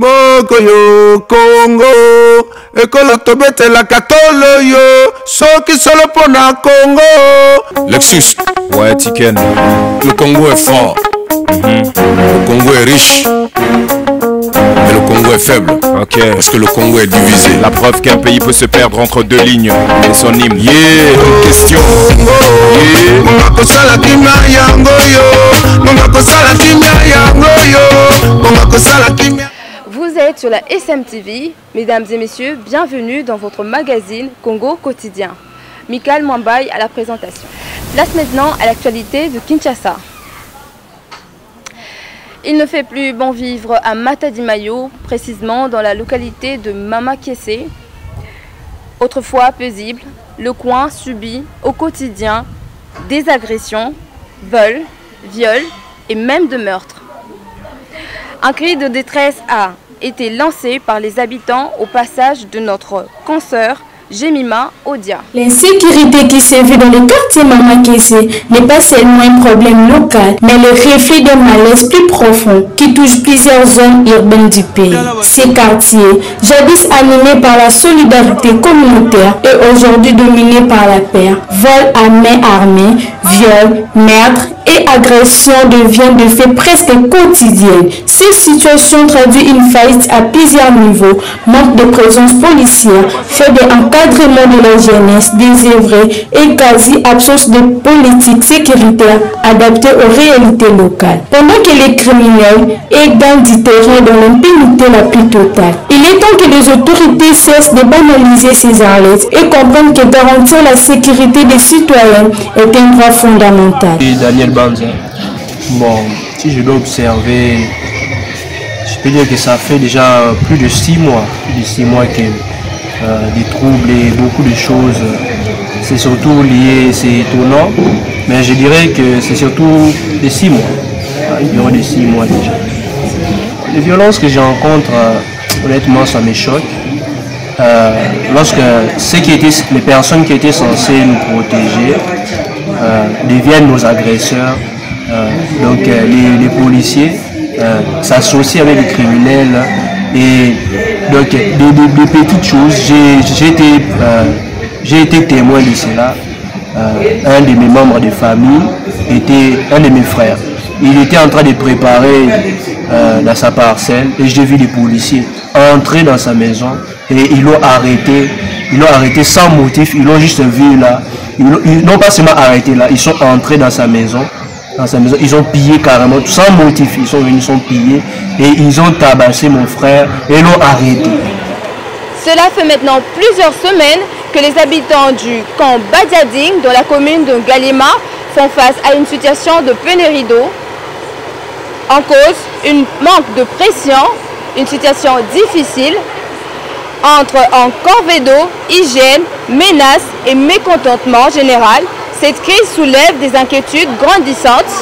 Mokoyo Congo Ekolo tobete la katolo yo Soki solo pona Congo. Lexus, ouais Tiken. Le Congo est fort. Le Congo est riche. Mais le Congo est faible. Ok. Parce que le Congo est divisé. La preuve qu'un pays peut se perdre entre deux lignes. Et son hymne. Yeah, une question. Vous êtes sur la SMTV, mesdames et messieurs, bienvenue dans votre magazine Congo Quotidien. Michael Mwambaye à la présentation. Place maintenant à l'actualité de Kinshasa. Il ne fait plus bon vivre à Matadi-Mayo, précisément dans la localité de Mama-Kessé. Autrefois paisible, le coin subit au quotidien des agressions, vols, viols et même de meurtres. Un cri de détresse a été lancé par les habitants au passage de notre consoeur Jemima Odia. L'insécurité qui sévit dans le quartier Mama-Kessé n'est pas seulement un problème local, mais le reflet d'un malaise plus profond qui touche plusieurs zones urbaines du pays. Ces quartiers, jadis animés par la solidarité communautaire et aujourd'hui dominés par la peur, vol à main armée, viol, meurtre et agression deviennent de fait presque quotidiennes. Cette situation traduit une faillite à plusieurs niveaux, manque de présence policière, fait d'encadrement de la jeunesse désœuvrée et quasi-absence de politique sécuritaire adaptée aux réalités locales. Pendant que les criminels gagnent du terrain dans l'impunité la plus totale, il est temps que les autorités cessent de banaliser ces arrêts et comprennent que garantir la sécurité des citoyens est un droit fondamental. Daniel Banza. Bon, si je dois observer, je peux dire que ça fait déjà plus de 6 mois que des troubles et beaucoup de choses. C'est surtout lié, c'est étonnant, mais je dirais que c'est surtout des 6 mois. Environ des 6 mois déjà. Les violences que je rencontre, honnêtement, ça me choque. Lorsque les personnes qui étaient censées nous protéger deviennent nos agresseurs, donc les policiers s'associent avec les criminels et donc des petites choses. J'ai été témoin de cela. Un de mes membres de famille était un de mes frères. Il était en train de préparer dans sa parcelle et j'ai vu les policiers entrer dans sa maison et ils l'ont arrêté. Ils l'ont arrêté sans motif, ils l'ont juste vu là. Ils n'ont pas seulement arrêté là, ils sont entrés dans sa maison. Ils ont pillé carrément, sans motif. Ils sont venus, ils sont pillés et ils ont tabassé mon frère et l'ont arrêté. Cela fait maintenant plusieurs semaines que les habitants du camp Badiading, dans la commune de Galima, font face à une situation de pénurie d'eau. En cause, un manque de pression, une situation difficile entre en corvée d'eau, hygiène, menaces et mécontentement général. Cette crise soulève des inquiétudes grandissantes.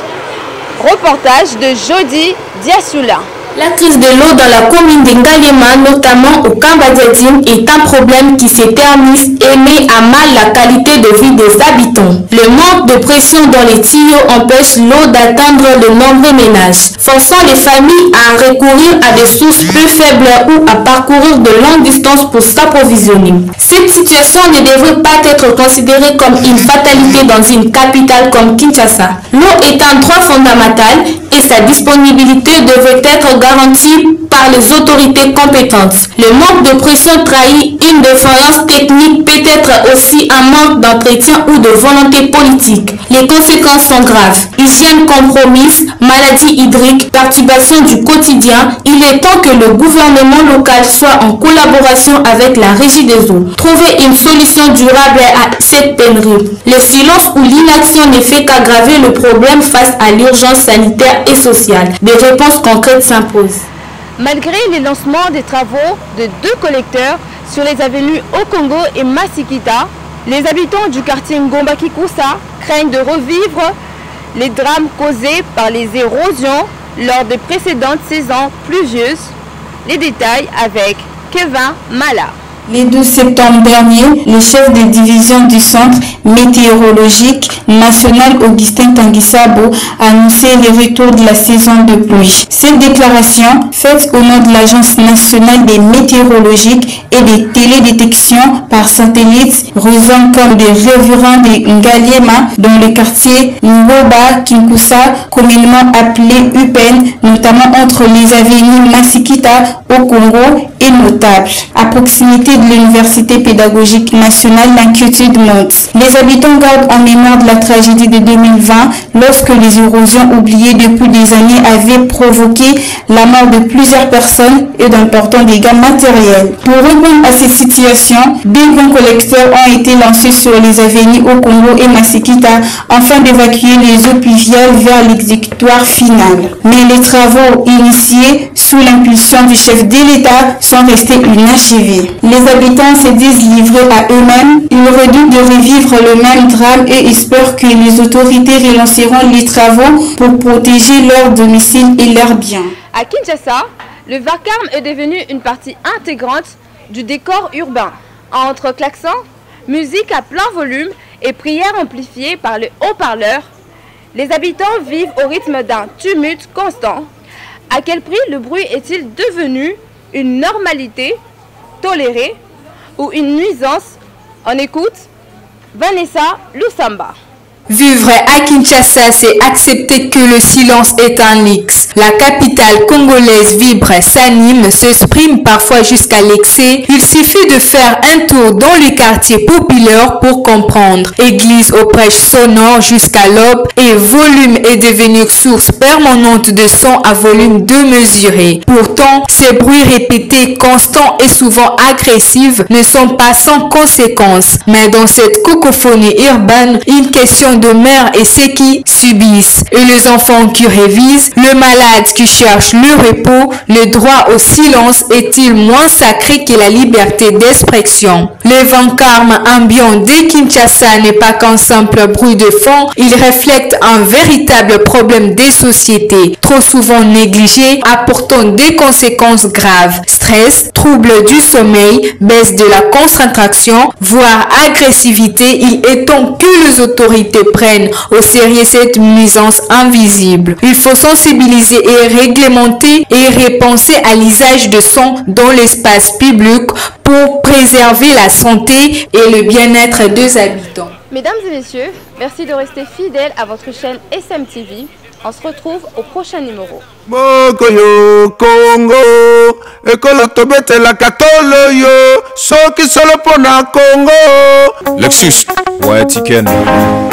Reportage de Jody Diassoula. La crise de l'eau dans la commune de Ngalema, notamment au camp Badiading, est un problème qui s'éternise et met à mal la qualité de vie des habitants. Le manque de pression dans les tuyaux empêche l'eau d'atteindre de nombreux ménages, forçant les familles à recourir à des sources plus faibles ou à parcourir de longues distances pour s'approvisionner. Cette situation ne devrait pas être considérée comme une fatalité dans une capitale comme Kinshasa. L'eau est un droit fondamental et sa disponibilité devrait être garantie par les autorités compétentes. Le manque de pression trahit une défaillance technique, peut-être aussi un manque d'entretien ou de volonté politique. Les conséquences sont graves. Hygiène compromise, maladies hydriques, perturbations du quotidien. Il est temps que le gouvernement local soit en collaboration avec la régie des eaux. Trouver une solution durable à cette pénurie. Le silence ou l'inaction ne fait qu'aggraver le problème face à l'urgence sanitaire et sociale. Des réponses concrètes s'imposent. Malgré les lancements des travaux de 2 collecteurs sur les avenues Okongo et Masikita, les habitants du quartier Ngomba-Kikusa craignent de revivre les drames causés par les érosions lors des précédentes saisons pluvieuses. Les détails avec Kevin Mala. Le 12 septembre dernier, le chef de division du Centre météorologique national Augustin Tanguissabo a annoncé le retour de la saison de pluie. Cette déclaration faite au nom de l'Agence nationale des météorologiques et des télédétections par satellite, relevant comme des riverains de Ngaliema dans le quartier Ngoba Kinkusa, communément appelé UPEN, notamment entre les avenues Masikita au Congo, est notable. À proximité de l'Université pédagogique nationale, l'inquiétude monte. Les habitants gardent en mémoire de la tragédie de 2020 lorsque les érosions oubliées depuis des années avaient provoqué la mort de plusieurs personnes et d'importants dégâts matériels. Pour répondre à cette situation, des bons collecteurs ont été lancés sur les avenues au Congo et Masikita afin d'évacuer les eaux pluviales vers l'exécutoire final. Mais les travaux initiés sous l'impulsion du chef de l'État sont restés inachevés. Les habitants se disent livrés à eux-mêmes. Ils redoutent de revivre le même drame et espèrent que les autorités relanceront les travaux pour protéger leur domicile et leurs biens. À Kinshasa, le vacarme est devenu une partie intégrante du décor urbain. Entre klaxons, musique à plein volume et prières amplifiées par le haut-parleur, les habitants vivent au rythme d'un tumulte constant. À quel prix le bruit est-il devenu une normalité tolérée ou une nuisance? On écoute Vanessa Lusamba. Vivre à Kinshasa, c'est accepter que le silence est un X. La capitale congolaise vibre, s'anime, s'exprime parfois jusqu'à l'excès. Il suffit de faire un tour dans les quartiers populaires pour comprendre. Église aux prêches sonores jusqu'à l'aube et volume est devenu source permanente de son à volume démesuré. Pourtant, ces bruits répétés, constants et souvent agressifs ne sont pas sans conséquences. Mais dans cette cacophonie urbaine, une question demeure et ceux qui subissent. Et les enfants qui révisent, le malade qui cherche le repos, le droit au silence est-il moins sacré que la liberté d'expression? Le vacarme ambiant de Kinshasa n'est pas qu'un simple bruit de fond, il reflète un véritable problème des sociétés, trop souvent négligé, apportant des conséquences graves. Stress, troubles du sommeil, baisse de la concentration, voire agressivité, il est temps que les autorités prennent au sérieux cette nuisance invisible. Il faut sensibiliser et réglementer et repenser à l'usage de son dans l'espace public pour préserver la santé et le bien-être des habitants. Mesdames et messieurs, merci de rester fidèles à votre chaîne SMTV. On se retrouve au prochain numéro. Mokoyo Congo, ekolo tobete la katolo yo, soki solo pona Congo. Lexus, ouais Tiken,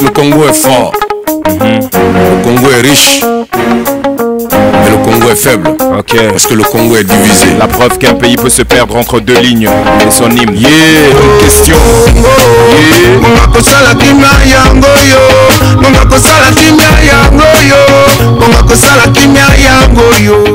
le Congo est fort, le Congo est riche, mais le Congo est faible, parce que le Congo est divisé. La preuve qu'un pays peut se perdre entre deux lignes et son hymne. Bonne question. Monga kosala kimia yango yo, monga kosala kimia yango yo, monga kosala kimia yango yo.